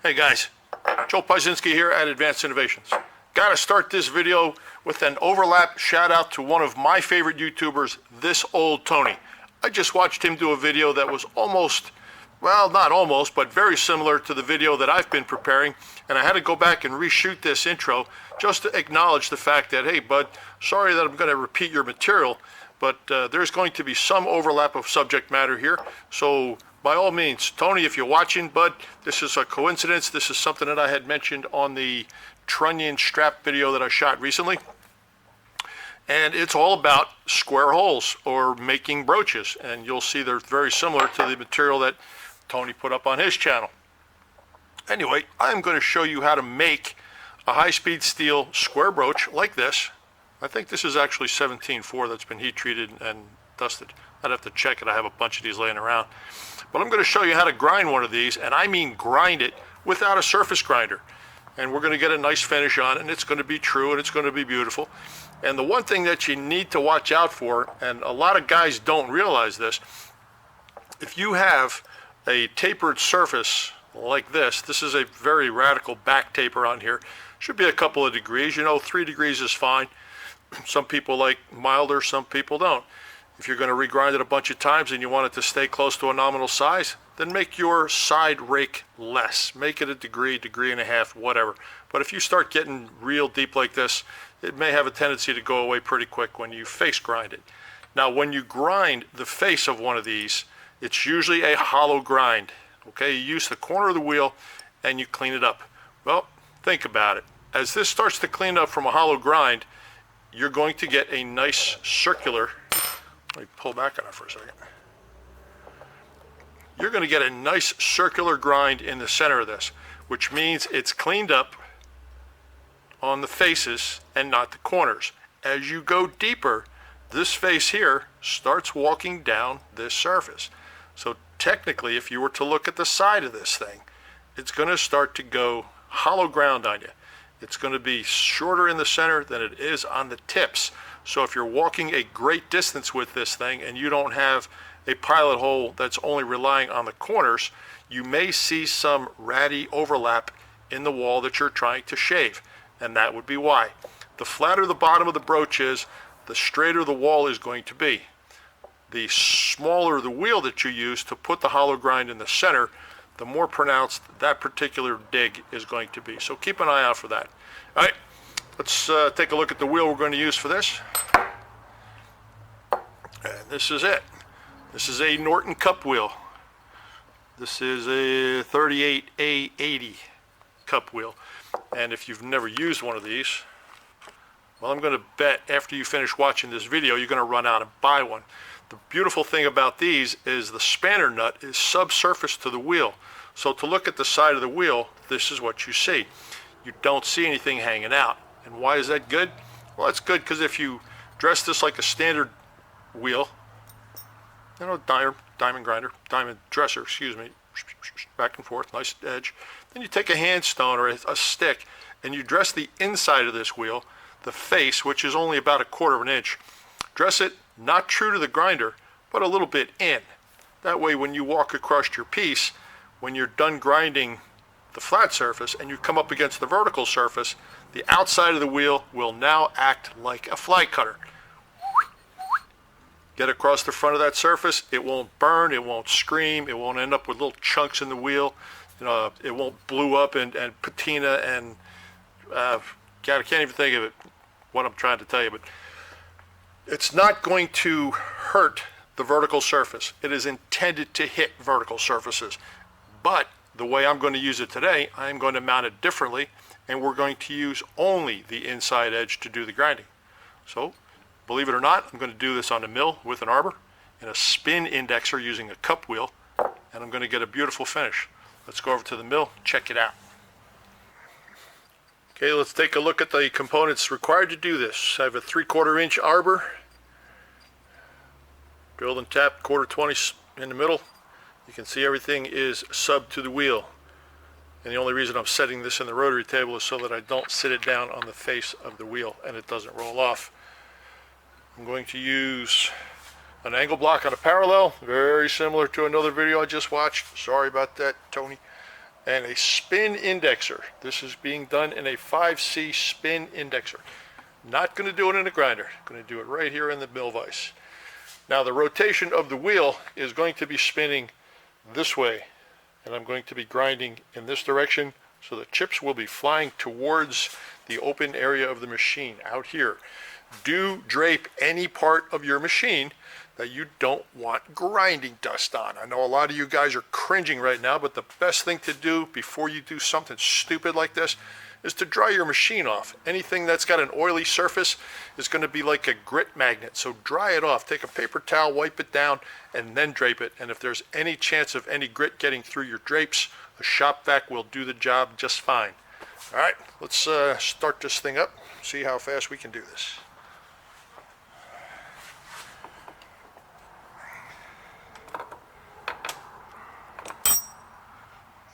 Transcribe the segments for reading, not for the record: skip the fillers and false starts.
Hey guys, Joe Pazinski here at Advanced Innovations. Gotta start this video with an overlap shout out to one of my favorite YouTubers, This Old Tony. I just watched him do a video that was almost, well not almost, but very similar to the video that I've been preparing, and I had to go back and reshoot this intro just to acknowledge the fact that, hey bud, sorry that I'm going to repeat your material, but there's going to be some overlap of subject matter here, so by all means, Tony, if you're watching, bud, this is a coincidence. This is something that I had mentioned on the trunnion strap video that I shot recently. And it's all about square holes or making brooches. And you'll see they're very similar to the material that Tony put up on his channel. Anyway, I'm going to show you how to make a high-speed steel square brooch like this. I think this is actually 17.4 that's been heat treated and dusted. I'd have to check it. I have a bunch of these laying around. But I'm going to show you how to grind one of these, and I mean grind it without a surface grinder. And we're going to get a nice finish on it, and it's going to be true, and it's going to be beautiful. And the one thing that you need to watch out for, and a lot of guys don't realize this, if you have a tapered surface like this is a very radical back taper on here. Should be a couple of degrees. You know, 3 degrees is fine. Some people like milder, some people don't. If you're going to regrind it a bunch of times and you want it to stay close to a nominal size, then make your side rake less. Make it a degree, degree and a half, whatever. But if you start getting real deep like this, it may have a tendency to go away pretty quick when you face grind it. Now, when you grind the face of one of these, it's usually a hollow grind. Okay, you use the corner of the wheel and you clean it up. Well, think about it. As this starts to clean up from a hollow grind, you're going to get a nice circular. Let me pull back on it for a second. You're going to get a nice circular grind in the center of this, which means it's cleaned up on the faces and not the corners. As you go deeper, this face here starts walking down this surface. So technically, if you were to look at the side of this thing, it's going to start to go hollow ground on you. It's going to be shorter in the center than it is on the tips. So if you're walking a great distance with this thing and you don't have a pilot hole that's only relying on the corners, you may see some ratty overlap in the wall that you're trying to shave. And that would be why. The flatter the bottom of the brooch is, the straighter the wall is going to be. The smaller the wheel that you use to put the hollow grind in the center, the more pronounced that particular dig is going to be. So keep an eye out for that. All right, let's take a look at the wheel we're going to use for this. And this is it. This is a Norton cup wheel. This is a 38A80 cup wheel. And if you've never used one of these, well, I'm going to bet after you finish watching this video, you're going to run out and buy one. The beautiful thing about these is the spanner nut is subsurface to the wheel. So to look at the side of the wheel, this is what you see. You don't see anything hanging out. And why is that good? Well, it's good because if you dress this like a standard wheel, you know, diamond dresser, excuse me, back and forth, nice edge. Then you take a handstone or a stick and you dress the inside of this wheel, the face, which is only about 1/4 of an inch. Dress it not true to the grinder, but a little bit in. That way when you walk across your piece, when you're done grinding the flat surface and you come up against the vertical surface, the outside of the wheel will now act like a fly cutter. Get across the front of that surface, it won't burn, it won't scream, it won't end up with little chunks in the wheel, you know, it won't blew up and patina and God, I can't even think of it, what I'm trying to tell you, but it's not going to hurt the vertical surface. It is intended to hit vertical surfaces. But the way I'm going to use it today, I'm going to mount it differently, and we're going to use only the inside edge to do the grinding. So, believe it or not, I'm going to do this on the mill with an arbor and a spin indexer using a cup wheel, and I'm going to get a beautiful finish. Let's go over to the mill, check it out. Okay, let's take a look at the components required to do this. I have a 3/4 inch arbor, drilled and tapped, 1/4 20 in the middle. You can see everything is sub to the wheel. And the only reason I'm setting this in the rotary table is so that I don't sit it down on the face of the wheel and it doesn't roll off. I'm going to use an angle block on a parallel, very similar to another video I just watched. Sorry about that, Tony. and a spin indexer. This is being done in a 5C spin indexer. Not going to do it in a grinder. Going to do it right here in the mill vise. Now the rotation of the wheel is going to be spinning this way, and I'm going to be grinding in this direction, so the chips will be flying towards the open area of the machine out here. Do drape any part of your machine that you don't want grinding dust on. I know a lot of you guys are cringing right now, but the best thing to do before you do something stupid like this is to dry your machine off. Anything that's got an oily surface is going to be like a grit magnet, so dry it off. Take a paper towel, wipe it down, and then drape it. And if there's any chance of any grit getting through your drapes, a shop vac will do the job just fine. All right, let's start this thing up, see how fast we can do this.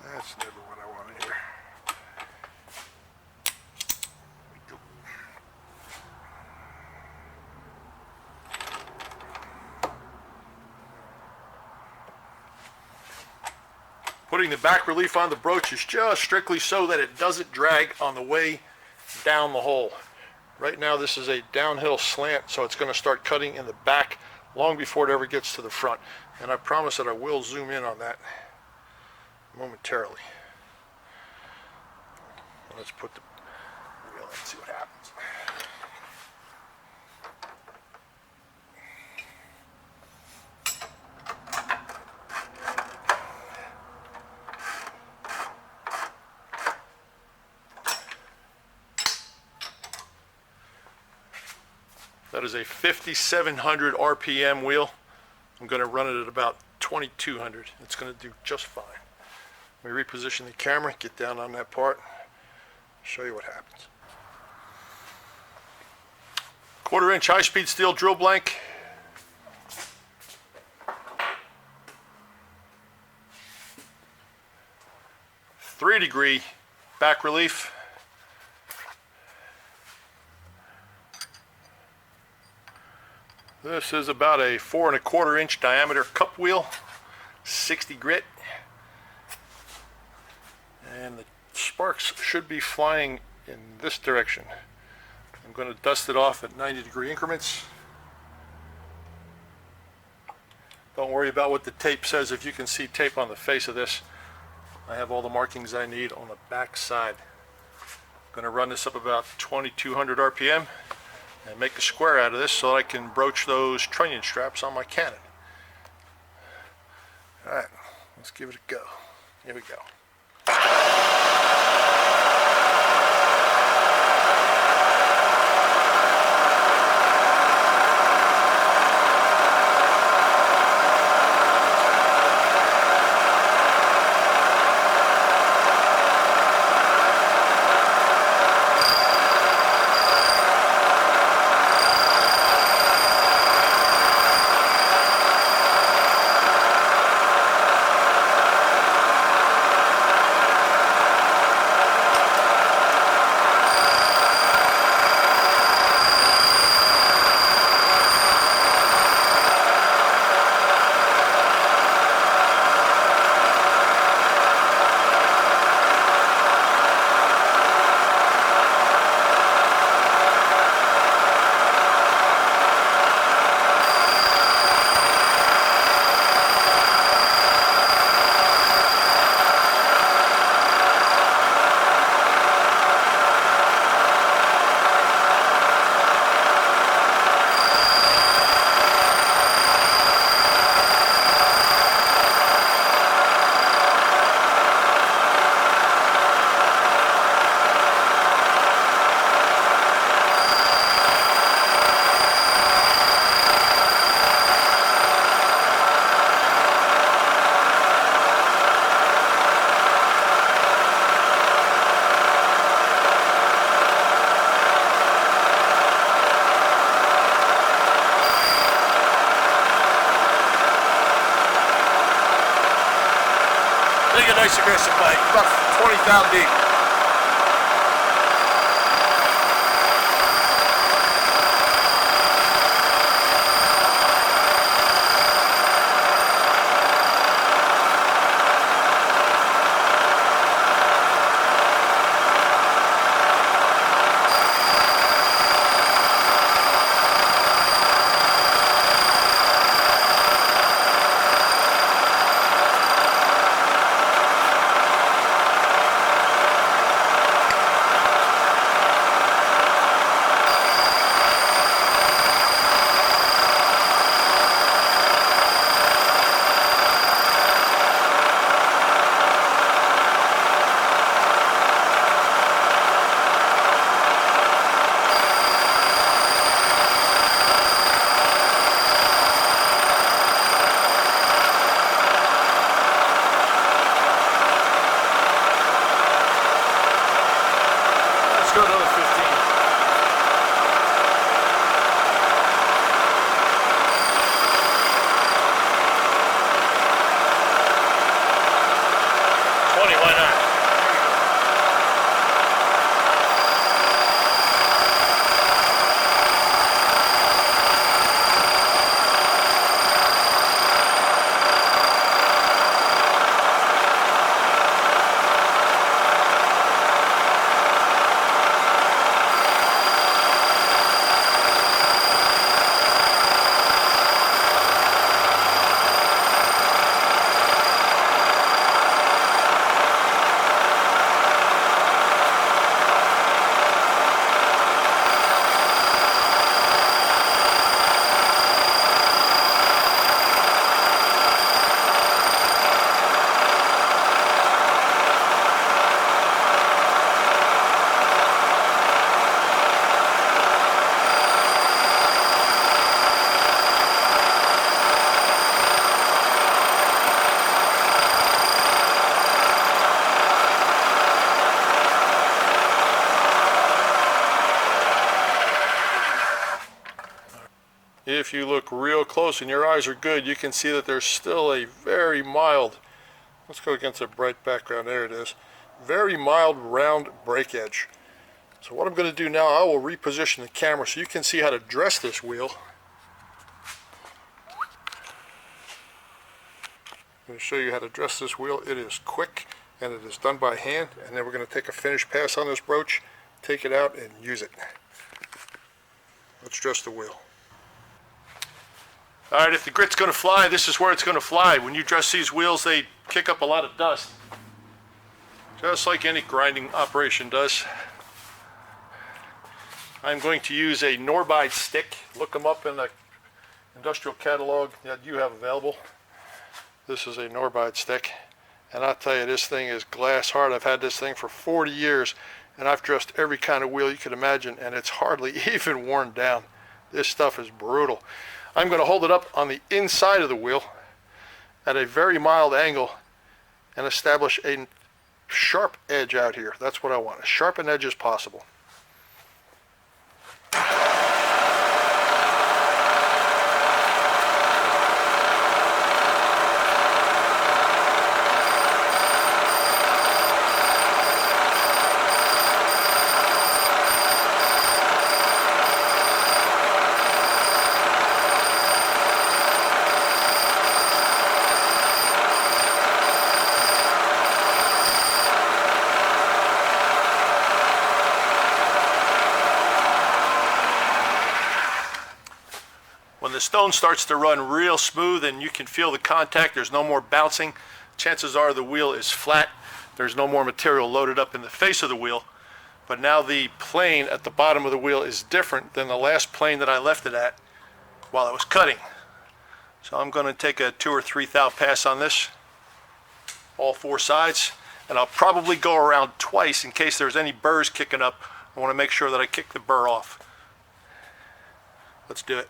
That's never what I want to hear. Putting the back relief on the broach is just strictly so that it doesn't drag on the way down the hole. Right now this is a downhill slant, so it's going to start cutting in the back long before it ever gets to the front. And I promise that I will zoom in on that momentarily. Let's put the wheel in and see what happens. That is a 5,700 RPM wheel. I'm going to run it at about 2,200. It's going to do just fine. Let me reposition the camera, get down on that part, show you what happens. 1/4 inch high-speed steel drill blank. Three-degree back relief. This is about a 4 1/4 inch diameter cup wheel, 60 grit. And the sparks should be flying in this direction. I'm going to dust it off at 90-degree increments. Don't worry about what the tape says. If you can see tape on the face of this, I have all the markings I need on the back side. I'm going to run this up about 2,200 RPM and make a square out of this so I can broach those trunnion straps on my cannon. Alright, let's give it a go. Here we go. Take a nice aggressive bite, about 20 thou deep. if you look real close and your eyes are good, you can see that there's still a very mild, let's go against a bright background, there it is, very mild round break edge. So what I'm going to do now, I will reposition the camera so you can see how to dress this wheel. I'm going to show you how to dress this wheel. It is quick and it is done by hand, and then we're going to take a finish pass on this broach, take it out and use it. Let's dress the wheel. Alright, if the grit's going to fly, this is where it's going to fly. When you dress these wheels, they kick up a lot of dust, just like any grinding operation does. I'm going to use a Norbide stick. Look them up in the industrial catalog that you have available. This is a Norbide stick, and I'll tell you, this thing is glass hard. I've had this thing for 40 years, and I've dressed every kind of wheel you could imagine, and it's hardly even worn down. This stuff is brutal. I'm going to hold it up on the inside of the wheel at a very mild angle and establish a sharp edge out here. That's what I want, as sharp an edge as possible. When the stone starts to run real smooth and you can feel the contact, there's no more bouncing, chances are the wheel is flat. There's no more material loaded up in the face of the wheel. But now the plane at the bottom of the wheel is different than the last plane that I left it at while I was cutting. So I'm going to take a 2 or 3 thou pass on this, all 4 sides, and I'll probably go around twice in case there's any burrs kicking up. I want to make sure that I kick the burr off. Let's do it.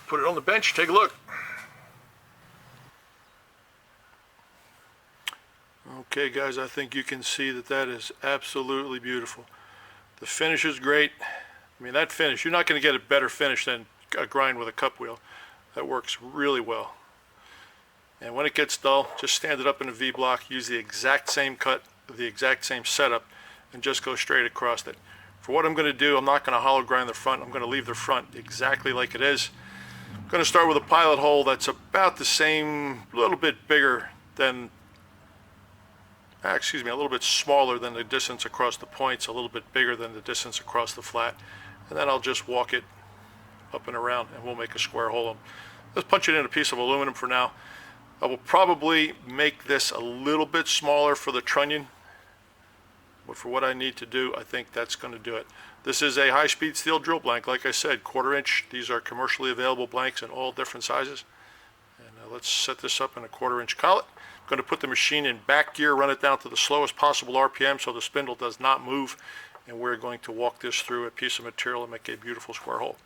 put it on the bench, take a look. Okay guys, I think you can see that that is absolutely beautiful. The finish is great. I mean, that finish, you're not going to get a better finish than a grind with a cup wheel. That works really well. And when it gets dull, just stand it up in a V-block, use the exact same cut, the exact same setup, and just go straight across it. For what I'm going to do, I'm not going to hollow grind the front. I'm going to leave the front exactly like it is. I'm going to start with a pilot hole that's about the same, a little bit bigger than, a little bit smaller than the distance across the points, a little bit bigger than the distance across the flat. And then I'll just walk it up and around and we'll make a square hole. Let's punch it in a piece of aluminum for now. I will probably make this a little bit smaller for the trunnion, but for what I need to do, I think that's going to do it. This is a high-speed steel drill blank. Like I said, 1/4 inch. These are commercially available blanks in all different sizes. And let's set this up in a 1/4 inch collet. I'm going to put the machine in back gear, run it down to the slowest possible RPM so the spindle does not move, and we're going to walk this through a piece of material and make a beautiful square hole.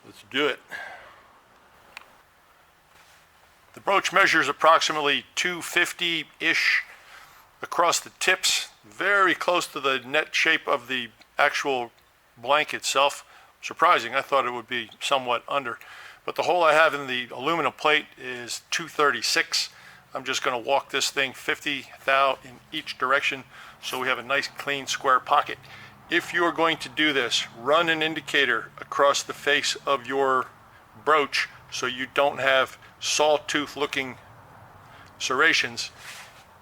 Let's do it. The broach measures approximately 250-ish across the tips, very close to the net shape of the actual blank itself. Surprising, I thought it would be somewhat under. But the hole I have in the aluminum plate is 236. I'm just going to walk this thing 50 thou in each direction so we have a nice clean square pocket. If you're going to do this, run an indicator across the face of your broach so you don't have sawtooth looking serrations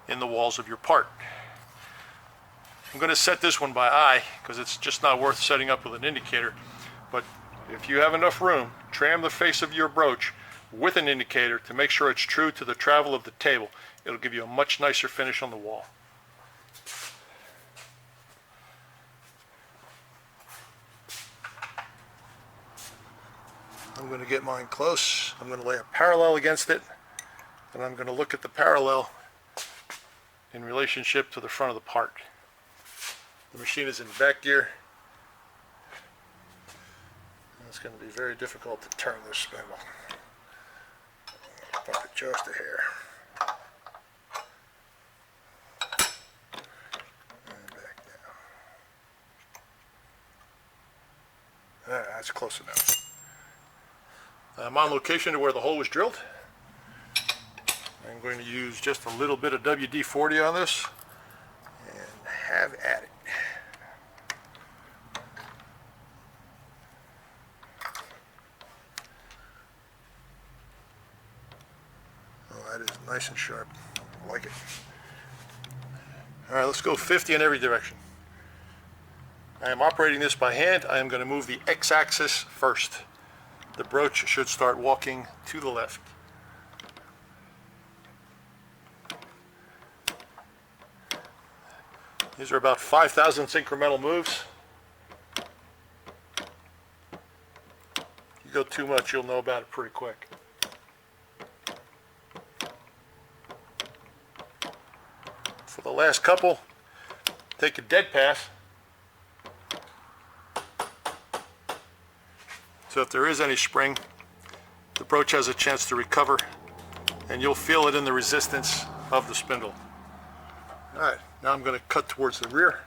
in the walls of your part. I'm going to set this one by eye because it's just not worth setting up with an indicator, but if you have enough room, tram the face of your broach with an indicator to make sure it's true to the travel of the table. It'll give you a much nicer finish on the wall. I'm going to get mine close. I'm going to lay a parallel against it, and I'm going to look at the parallel in relationship to the front of the part. The machine is in back gear. It's going to be very difficult to turn this spindle. Bump it just a hair. And back down. That's close enough. I'm on location to where the hole was drilled. I'm going to use just a little bit of WD-40 on this and have at it. Oh, that is nice and sharp. I like it. All right, let's go 50 in every direction. I am operating this by hand. I am going to move the x-axis first. The broach should start walking to the left. These are about 5,000ths incremental moves. If you go too much, you'll know about it pretty quick. For the last couple, take a dead pass. So if there is any spring, the broach has a chance to recover, and you'll feel it in the resistance of the spindle. All right, now I'm going to cut towards the rear.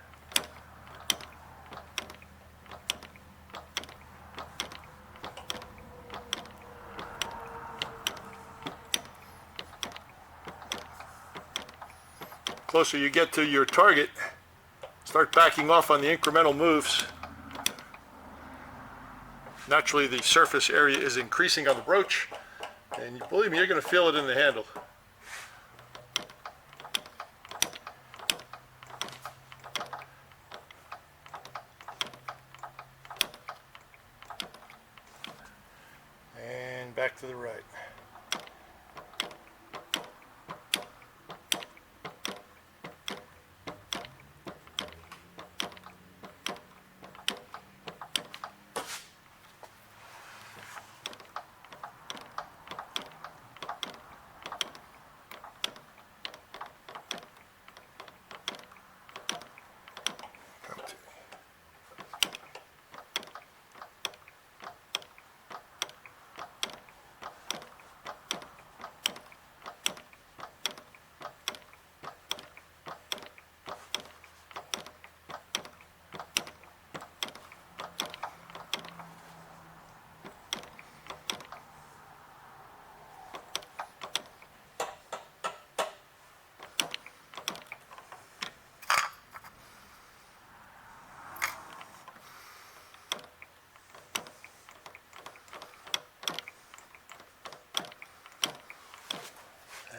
Closer you get to your target, start backing off on the incremental moves. Naturally, the surface area is increasing on the broach, and believe me, you're going to feel it in the handle. And back to the right.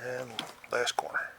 And last corner.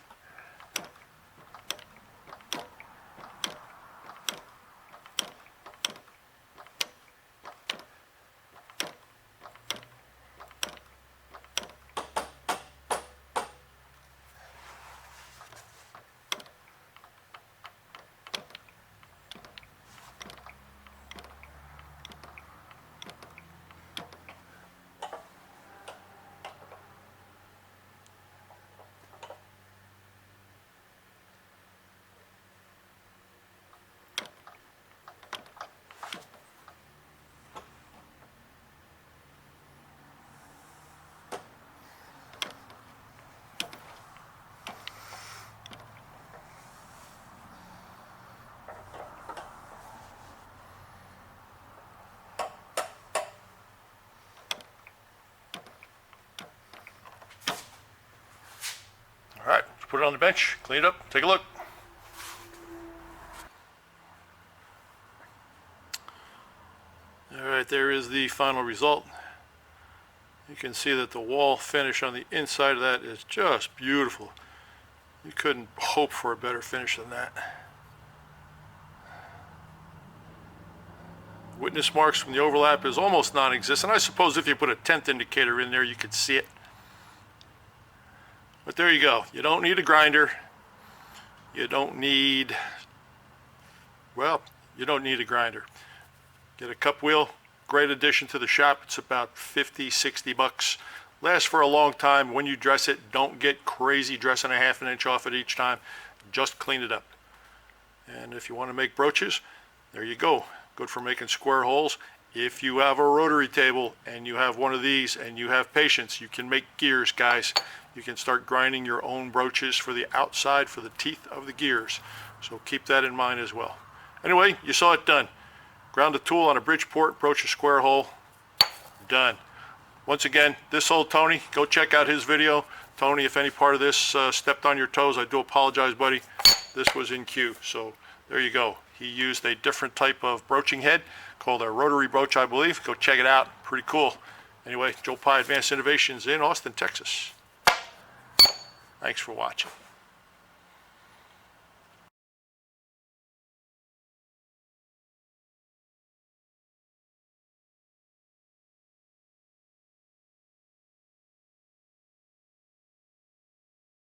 All right, put it on the bench, clean it up, take a look. All right, there is the final result. You can see that the wall finish on the inside of that is just beautiful. You couldn't hope for a better finish than that. Witness marks from the overlap is almost non-existent. I suppose if you put a 10th indicator in there, you could see it. But there you go. You don't need a grinder. You don't need, well, you don't need a grinder. Get a cup wheel, great addition to the shop. It's about 50, 60 bucks. Lasts for a long time. When you dress it, don't get crazy dressing a ½ inch off it each time. Just clean it up. And if you want to make brooches, there you go. Good for making square holes. If you have a rotary table and you have one of these and you have patience, you can make gears, guys. You can start grinding your own brooches for the outside, for the teeth of the gears. So keep that in mind as well. Anyway, you saw it done. Ground a tool on a Bridgeport, broach a square hole, done. Once again, this old Tony, go check out his video. Tony, if any part of this stepped on your toes, I do apologize, buddy. This was in queue, so there you go. He used a different type of broaching head called a rotary broach, I believe. Go check it out, pretty cool. Anyway, Joe Pye Advanced Innovations in Austin, Texas. Thanks for watching.